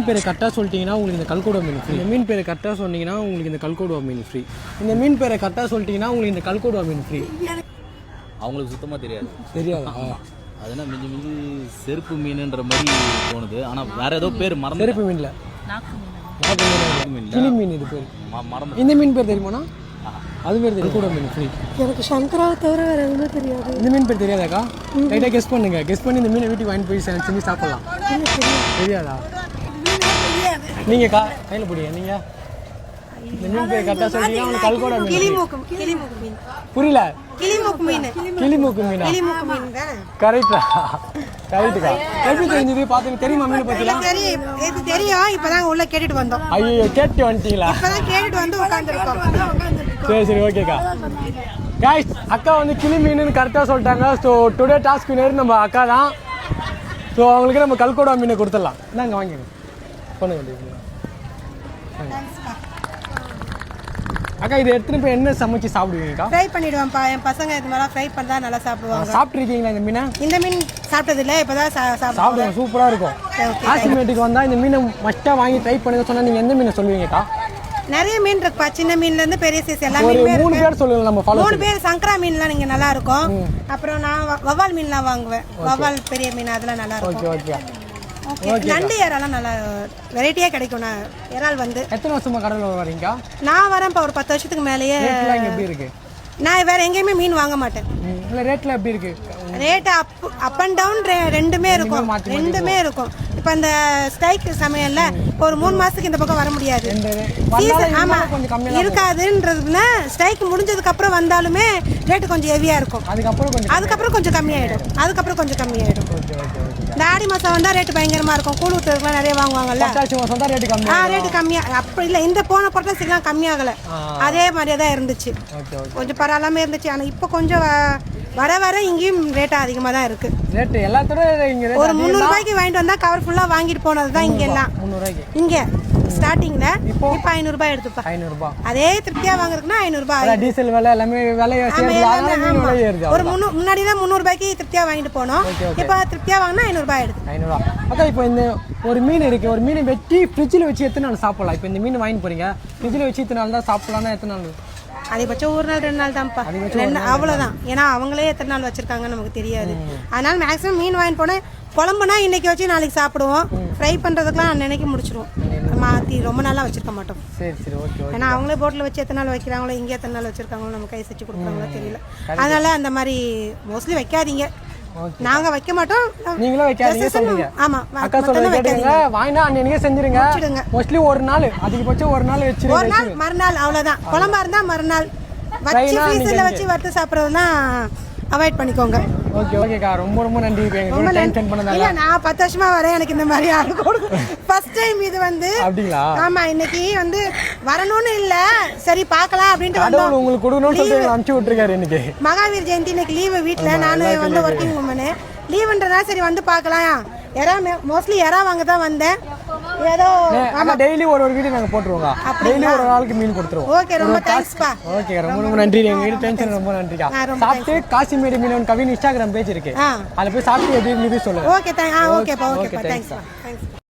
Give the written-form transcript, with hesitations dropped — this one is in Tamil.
பேரை கரெக்டாக சொல்லிட்டீங்கன்னா உங்களுக்கு இந்த கல்கோடா மீன் ஃப்ரீ. இந்த மீன் பேரை கரெக்டாக சொன்னீங்கன்னா உங்களுக்கு இந்த கல்கோடா மீன் ஃப்ரீ. இந்த மீன் பேரை கரெக்டாக சொல்லிட்டீங்கன்னா உங்களுக்கு இந்த கல்கோடா மீன் ஃப்ரீ. அவங்களுக்கு சுத்தமாக தெரியாதா? அதனால் மிஞ்சி மிஞ்சி செருப்பு மீனுன்ற மாதிரி தோணுது. ஆனால் வேற ஏதோ பேர் மறந்து. செருப்பு மீனில் கிளி மீன் இது பேர் மறந்து. இந்த மீன் பேர் தெரியுமாண்ணா? அது பேர் தெரியும். கூட மீன் ஃப்ரீ. எனக்கு சங்கராவை தவிர வேறு எதுவுமே தெரியாது. இந்த மீன் பேர் தெரியாதாக்கா? லைட்டாக கெஸ் பண்ணுங்க. கெஸ் பண்ணி இந்த மீனை வீட்டுக்கு வாங்கி போய் செஞ்சு சாப்பிடலாம். தெரியாதா? நீங்கக்கா கையில் பிடிங்க. நீங்கள் இந்த மீன் பேர் கரெக்டாக சொல்றீங்க. உங்களுக்கு கல்கோடா மீன். புரியல? கிளிமூக்கு மீனா? கரெக்டா? கரெக்டுக்கா. எப்படி தெரிஞ்சது? பார்த்துங்க தெரியுமா மீன் பற்றிலாம்? தெரியும். இப்போதான் உள்ள கேட்டுட்டு வந்தோம். ஐயோ கேட்டு வந்துட்டீங்களா? இப்போதான் கேட்டுட்டு வந்து உட்காந்துருக்கோம். சரி ஓகேக்கா. கைஸ் அக்கா வந்து கிளி மீன் கரெக்டாக சொல்லிட்டாங்க. ஸோ டுடே டாஸ்க் வினர் நம்ம அக்கா தான். ஸோ அவங்களுக்கு நம்ம கல்கோடா மீனை கொடுத்துடலாம். இந்தாங்க வாங்கிங்க பண்ணுங்க. அக்கா இது எடுத்துன்னு போய் என்ன சமைச்சு சாப்பிடுவீங்கக்கா? ஃப்ரை பண்ணிடுவேன்ப்பா. என் பசங்க இது மாதிரி ஃப்ரை பண்ணி தான் நல்லா சாப்பிடுவாங்க. சாப்பிட்ருக்கீங்களா இந்த மீனை? இந்த மீன் சாப்பிட்டது இல்லை, இப்போதான் சாப்பிடுவோம். சூப்பராக இருக்கும். காசிமேட்டுக்கு வந்தால் இந்த மீனை மஸ்ட்டாக வாங்கி ட்ரை பண்ணுங்க சொன்னால் நீங்கள் எந்த மீனை சொல்லுவீங்கக்கா? நிறைய மீன் இருக்குப்பா. சின்ன மீன்ல இருந்து பெரிய சைஸ் எல்லாமே ஒரு 3 பேர் சொல்லுங்க. நம்ம ஃபாலோ 3 பேர். சங்கரா மீன்லாம் நீங்க நல்லா இருக்கும். அப்புறம் நான் வவ்வால் மீன்லாம் வாங்குவேன். வவ்வால் பெரிய மீன் அதெல்லாம் நல்லா இருக்கும். ஓகே. நண்டு இறாலாம் நல்லா வெரைட்டியா கிடைக்கும். நான் இறால் வந்து எத்தனை வருஷமா கடல்ல வரீங்க? நான் வரேன்ப்பா ஒரு 10 வருஷத்துக்கு மேலேயே. எப்படி இருக்கு? நான் வேற எங்கேயுமே மீன் வாங்க மாட்டேன். இல்ல ரேட்ல எப்படி இருக்கு? ரேட் அப் அண்ட் டவுன் ரெண்டுமே இருக்கும். இப்போ அந்த ஸ்ட்ரைக் சமயம்ல ஒரு 3 மாசத்துக்கு இந்த பக்கம் வர முடியாது. ஆமா இருக்காதுன்றதுல ஸ்ட்ரைக் முடிஞ்சதுக்கு அப்புறம் வந்தாலுமே ரேட்டு கொஞ்சம் ஹெவியா இருக்கும். அதுக்கப்புறம் கொஞ்சம் கம்மியாயிடும். இந்த ஆடி மாசம் வந்தா ரேட்டு பயங்கரமா இருக்கும். கூழ் ஊத்துறதுக்குலாம் நிறைய வாங்குவாங்கல்ல. ரேட்டு கம்மியா அப்படி இல்லை. இந்த போன பொருட்கள் கம்மியாகல. அதே மாதிரியே தான் இருந்துச்சு. கொஞ்சம் பரவாயில்லாம இருந்துச்சு. ஆனா இப்போ கொஞ்சம் வர வர இங்கேயும் ரேட் அதிகமாக தான் இருக்கு. ரேட் எல்லாத்தோட ஒரு 300 ரூபாய்க்கு வாங்கிட்டு வந்தா கவர் ஃபுல்லா வாங்கிட்டு போனது தான் இங்க எல்லாம். 300 ரூபாய்க்கு இங்க ஸ்டார்டிங்ல. இப்போ 500 ரூபாய் எடுத்துப்பா. 500 ரூபாய் அதே திருப்தியா வாங்குறதுன்னா 500 ரூபாய். டீசல் விலை எல்லாமே விலை ஏறுது. ஒரு முன்னாடி தான் 300 ரூபாய்க்கு திருப்தியா வாங்கிட்டு போனோம். இப்போ திருப்தியா வாங்கினா 500 ரூபாய் எடுத்து. 500 ரூபாய். அக்கா இப்போ இந்த ஒரு மீன் இருக்கு. ஒரு மீனை வெட்டி ஃப்ரிட்ஜில் வச்சு எத்தனை நாள் சாப்பிடலாம்? இப்போ இந்த மீன் வாங்கி போறீங்க, ஃப்ரிட்ஜில் வச்சு இத்தனை நாள் தான் சாப்பிடலாம்னா எத்தனை நாள்? அதிகபட்சம் 1 நாள் 2 நாள் தான்ப்பா. அவ்வளோதான். ஏன்னா அவங்களே எத்தனை நாள் வச்சிருக்காங்கன்னு நமக்கு தெரியாது. அதனால மேக்ஸிமம் மீன் வாங்கிட்டு போனேன். குழம்புனா இன்னைக்கு வச்சு நாளைக்கு சாப்பிடுவோம். ஃப்ரை பண்ணுறதுக்குலாம் அன்னைக்கு முடிச்சிடுவோம். மாற்றி ரொம்ப நாளாக வச்சிருக்க மாட்டோம். சரி ஓகே. ஏன்னா அவங்களே போட்டில் வச்சு எத்தனை நாள் வைக்கிறாங்களோ, இங்கே எத்தனை நாள் வச்சிருக்காங்களோ, நம்ம கை செஞ்சு கொடுக்குறாங்களோ தெரியல. அதனால அந்த மாதிரி மோஸ்ட்லி வைக்காதீங்க. நாங்க வைக்க மாட்டோம். நீங்களும் வைக்காதீங்க சொல்றீங்க. ஆமா அக்கா சொல்றீங்க கேளுங்க. வாங்கினா அன்னைக்கே செஞ்சிருங்க. மோஸ்ட்லி ஒரு நாள் அதிகபட்சம் ஒரு நாள் வச்சிருங்க. ஒரு நாள் மறுநாள் அவ்வளவுதான். குழம்பா இருந்தா மறுநாள் வச்சு ஃப்ரீசர்ல வச்சு வறுத்து சாப்பிடுறதுனா அவாய்ட் பண்ணிக்கோங்க. ஓகேக்கா. ரொம்ப நன்றி. எங்க டைம் ஸ்பெண்ட் பண்ணதால. இல்ல நான் 10 வருஷமா வரேன். எனக்கு இந்த மாதிரி யாரும் கொடுக்க ஃபர்ஸ்ட் டைம் இது வந்து. அப்படிங்களா? ஆமா. இன்னைக்கு வந்து வரணும்னு இல்ல, சரி பார்க்கலாம் அப்படினு வந்தோம். உங்களுக்கு கொடுக்கணும்னு சொல்லி அனுப்பிச்சு விட்டுருக்காரு. இன்னைக்கு மகாவீர் ஜெயந்தி. இன்னைக்கு லீவு வீட்ல. நான் வந்து வர்க்கிங் வுமன். லீவுன்றதா சரி வந்து பார்க்கலாம். மோஸ்ட்லி எறா வாங்க தான் வந்தேன். ஏதோ ஆமா டெய்லி ஒரு வீடியோ நாங்க போட்டுருவோங்க. டெய்லி ஒரு நாளுக்கு மீன் கொடுத்துருவோம். ஓகே ரொம்ப தேங்க்ஸ்ப்பா. ஓகே ரொம்ப நன்றி. எங்க வீடு டென்ஷன் ரொம்ப நன்றிக்கா. சாப்பிட்டு காசிமேடு மீனவன் கவின் இன்ஸ்டாகிராம் பேஜ் இருக்கு. அதுல போய் சாப்பிட்டு எப்படி சொல்லுங்க. ஓகே ஓகேப்பா. தேங்க்ஸ்.